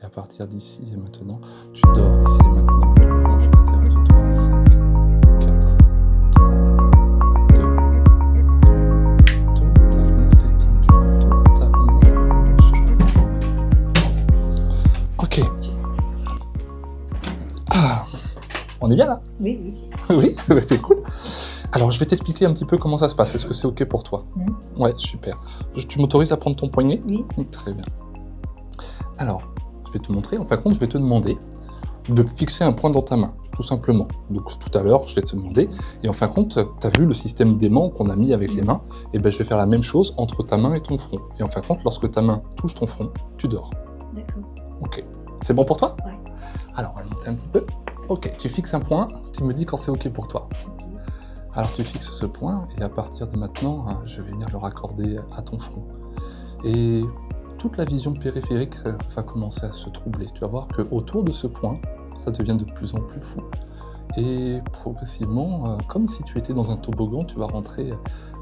à partir d'ici et maintenant, tu dors ici et maintenant. Tu plonges à l'intérieur de toi. 5, 4, 3, 2, 1. Totalement détendu, totalement relâché. Ok. Ah, on est bien là? Oui. Oui, c'est cool. Alors, je vais t'expliquer un petit peu comment ça se passe. Est-ce que c'est OK pour toi? Ouais, super. Tu m'autorises à prendre ton poignet? Oui. Très bien. Alors, je vais te montrer. En fin de compte, je vais te demander de fixer un point dans ta main, tout simplement. Donc, tout à l'heure, je vais te demander. Et en fin de compte, tu as vu le système d'aimant qu'on a mis avec les mains? Et ben, je vais faire la même chose entre ta main et ton front. Et en fin de compte, lorsque ta main touche ton front, tu dors. D'accord. OK. C'est bon pour toi? Ouais. Alors, on va monter un petit peu. OK, tu fixes un point. Tu me dis quand c'est OK pour toi. Ok. Alors tu fixes ce point et à partir de maintenant, je vais venir le raccorder à ton front. Et toute la vision périphérique va commencer à se troubler. Tu vas voir qu'autour de ce point, ça devient de plus en plus fou. Et progressivement, comme si tu étais dans un toboggan, tu vas rentrer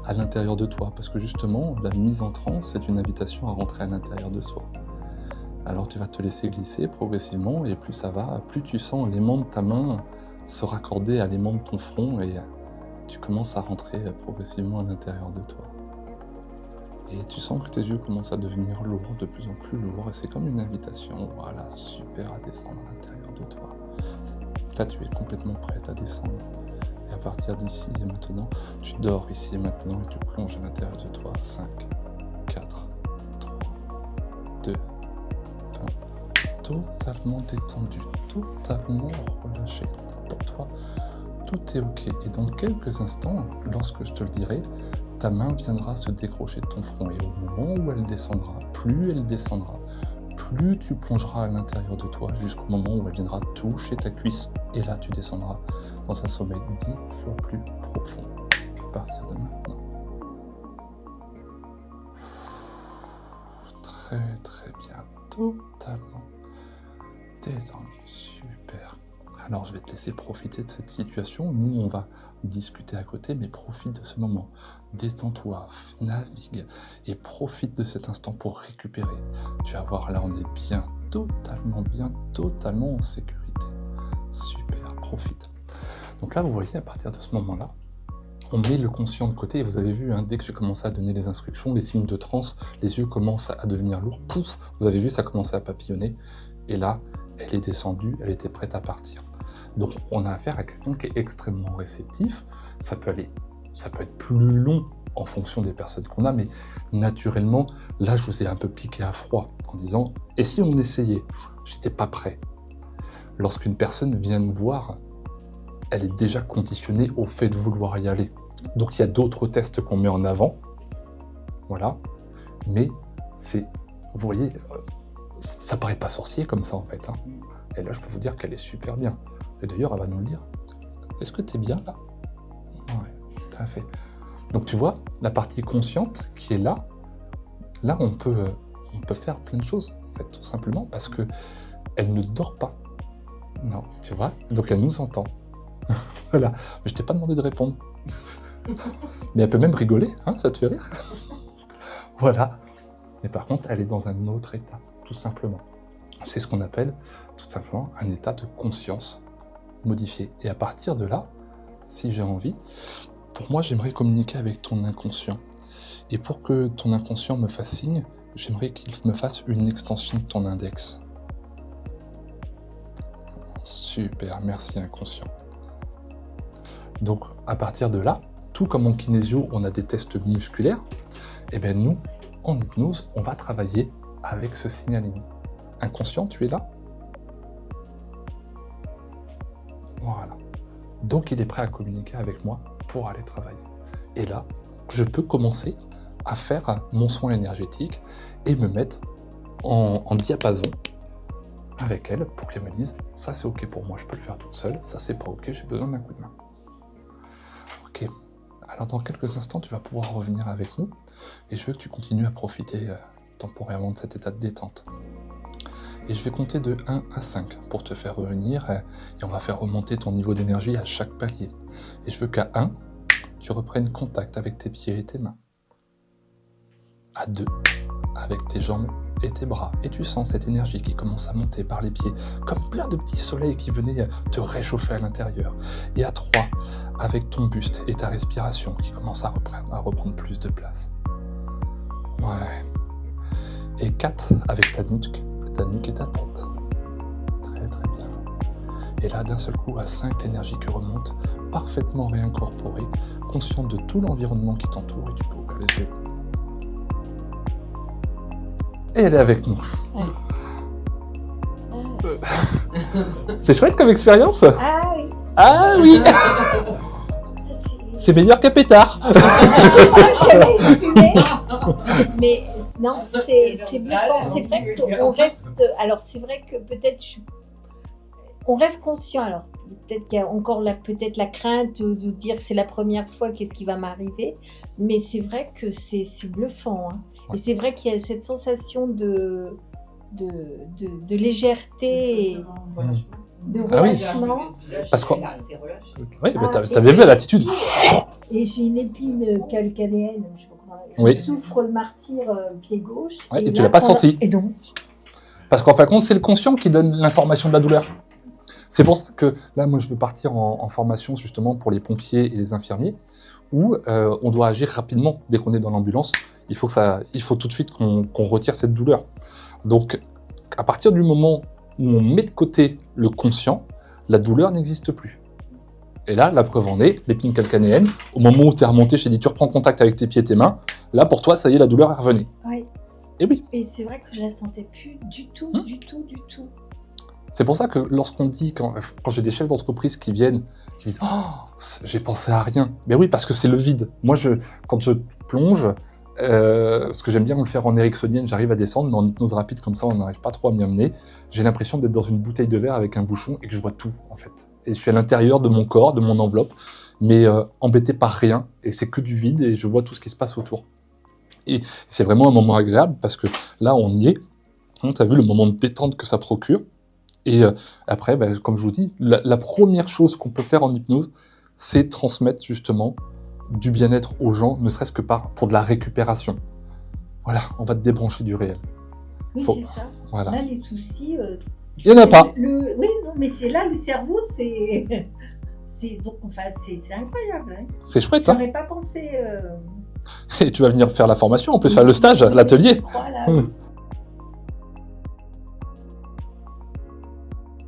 à l'intérieur de toi. Parce que justement, la mise en transe, c'est une invitation à rentrer à l'intérieur de soi. Alors tu vas te laisser glisser progressivement et plus ça va, plus tu sens l'aimant de ta main se raccorder à l'aimant de ton front et tu commences à rentrer progressivement à l'intérieur de toi. Et tu sens que tes yeux commencent à devenir lourds, de plus en plus lourds, et c'est comme une invitation, voilà, super, à descendre à l'intérieur de toi. Là, tu es complètement prête à descendre. Et à partir d'ici et maintenant, tu dors ici et maintenant, et tu plonges à l'intérieur de toi. 5, 4, 3, 2, 1. Totalement détendu, totalement relâché. Pour toi, tout est OK. Et dans quelques instants, lorsque je te le dirai, ta main viendra se décrocher de ton front. Et au moment où elle descendra, plus elle descendra, plus tu plongeras à l'intérieur de toi, jusqu'au moment où elle viendra toucher ta cuisse. Et là, tu descendras dans un sommeil 10 fois plus profond. À partir de maintenant. Très très bien. Totalement détendu. Super. Alors, je vais te laisser profiter de cette situation. Nous, on va discuter à côté, mais profite de ce moment. Détends-toi, navigue et profite de cet instant pour récupérer. Tu vas voir, là, on est bien, totalement en sécurité. Super, profite. Donc là, vous voyez, à partir de ce moment-là, on met le conscient de côté. Et vous avez vu, dès que j'ai commencé à donner les instructions, les signes de transe, les yeux commencent à devenir lourds. Pouf, vous avez vu, ça commençait à papillonner. Et là, elle est descendue, elle était prête à partir. Donc on a affaire à quelqu'un qui est extrêmement réceptif. Ça peut être plus long en fonction des personnes qu'on a, mais naturellement, là je vous ai un peu piqué à froid en disant « et si on essayait ?» J'étais pas prêt. Lorsqu'une personne vient nous voir, elle est déjà conditionnée au fait de vouloir y aller. Donc il y a d'autres tests qu'on met en avant, voilà, mais c'est, vous voyez, ça paraît pas sorcier comme ça en fait. Et là je peux vous dire qu'elle est super bien. Et d'ailleurs, elle va nous le dire. Est-ce que tu es bien là? Ouais, tout à fait. Donc tu vois, la partie consciente qui est là, on peut faire plein de choses, en fait, tout simplement, parce que elle ne dort pas. Non, tu vois? Donc elle nous entend. Voilà. Mais je t'ai pas demandé de répondre. Mais elle peut même rigoler, ça te fait rire? Voilà. Mais par contre, elle est dans un autre état, tout simplement. C'est ce qu'on appelle, tout simplement, un état de conscience modifié. Et à partir de là, si j'ai envie, pour moi, j'aimerais communiquer avec ton inconscient. Et pour que ton inconscient me fasse signe, j'aimerais qu'il me fasse une extension de ton index. Super, merci inconscient. Donc, à partir de là, tout comme en kinésio, on a des tests musculaires, et bien nous, en hypnose, on va travailler avec ce signaling. Inconscient, tu es là? Voilà. Donc il est prêt à communiquer avec moi pour aller travailler. Et là, je peux commencer à faire mon soin énergétique et me mettre en diapason avec elle pour qu'elle me dise « ça c'est ok pour moi, je peux le faire toute seule, ça c'est pas ok, j'ai besoin d'un coup de main ». Ok, alors dans quelques instants tu vas pouvoir revenir avec nous et je veux que tu continues à profiter temporairement de cet état de détente. Et je vais compter de 1 à 5 pour te faire revenir et on va faire remonter ton niveau d'énergie à chaque palier. Et je veux qu'à 1, tu reprennes contact avec tes pieds et tes mains. À 2, avec tes jambes et tes bras. Et tu sens cette énergie qui commence à monter par les pieds, comme plein de petits soleils qui venaient te réchauffer à l'intérieur. Et à 3, avec ton buste et ta respiration qui commence à reprendre plus de place. Ouais. Et 4, avec ta nuque et ta tête. Très très bien. Et là, d'un seul coup, à 5, l'énergie qui remonte, parfaitement réincorporée, consciente de tout l'environnement qui t'entoure, et tu peux ouvrir les yeux. Et elle est avec nous. C'est chouette comme expérience. Ah oui. Ah oui. C'est meilleur qu'un pétard. Jamais fumé. Mais non, c'est bluffant. C'est vrai qu'on reste. Alors c'est vrai que peut-être on reste conscient. Alors peut-être qu'il y a encore peut-être la crainte de dire c'est la première fois, qu'est-ce qui va m'arriver. Mais c'est vrai que c'est bluffant. Hein. Et c'est vrai qu'il y a cette sensation de légèreté, et de relâchement. Parce que oui, t'avais vu l'attitude. Et j'ai une épine calcanéenne, je sais pas comment on oui. Je souffre le martyre pied gauche. Ouais, et tu l'as pas senti. Et non. Parce qu'en fin de compte, c'est le conscient qui donne l'information de la douleur. C'est pour ça que là, moi, je veux partir en formation justement pour les pompiers et les infirmiers, où on doit agir rapidement dès qu'on est dans l'ambulance. Il faut tout de suite qu'on retire cette douleur. Donc, à partir du moment où on met de côté le conscient, la douleur n'existe plus. Et là, la preuve en est, l'épine calcanéenne, au moment où tu es remonté, je t'ai dit, tu reprends contact avec tes pieds et tes mains, là, pour toi, ça y est, la douleur est revenue. Oui. Et oui. Et c'est vrai que je la sentais plus du tout, du tout. C'est pour ça que lorsqu'on dit, quand j'ai des chefs d'entreprise qui viennent, qui disent « Oh, j'ai pensé à rien ». Mais oui, parce que c'est le vide. Moi, quand je plonge, parce que j'aime bien le faire en ericksonienne, j'arrive à descendre, mais en hypnose rapide, comme ça, on n'arrive pas trop à m'y amener. J'ai l'impression d'être dans une bouteille de verre avec un bouchon et que je vois tout, en fait. Et je suis à l'intérieur de mon corps, de mon enveloppe, mais embêté par rien, et c'est que du vide, et je vois tout ce qui se passe autour. Et c'est vraiment un moment agréable, parce que là, on y est. Tu as vu le moment de détente que ça procure. Et après, comme je vous dis, la première chose qu'on peut faire en hypnose, c'est transmettre justement du bien-être aux gens, ne serait-ce que pour de la récupération. Voilà, on va te débrancher du réel. Oui, c'est ça. Voilà. Là, les soucis... il n'y en a pas. Oui, non, mais c'est là, le cerveau, c'est incroyable. Hein. C'est chouette, J'aurais pas pensé... Et tu vas venir faire la formation, en plus faire le stage, l'atelier. Voilà.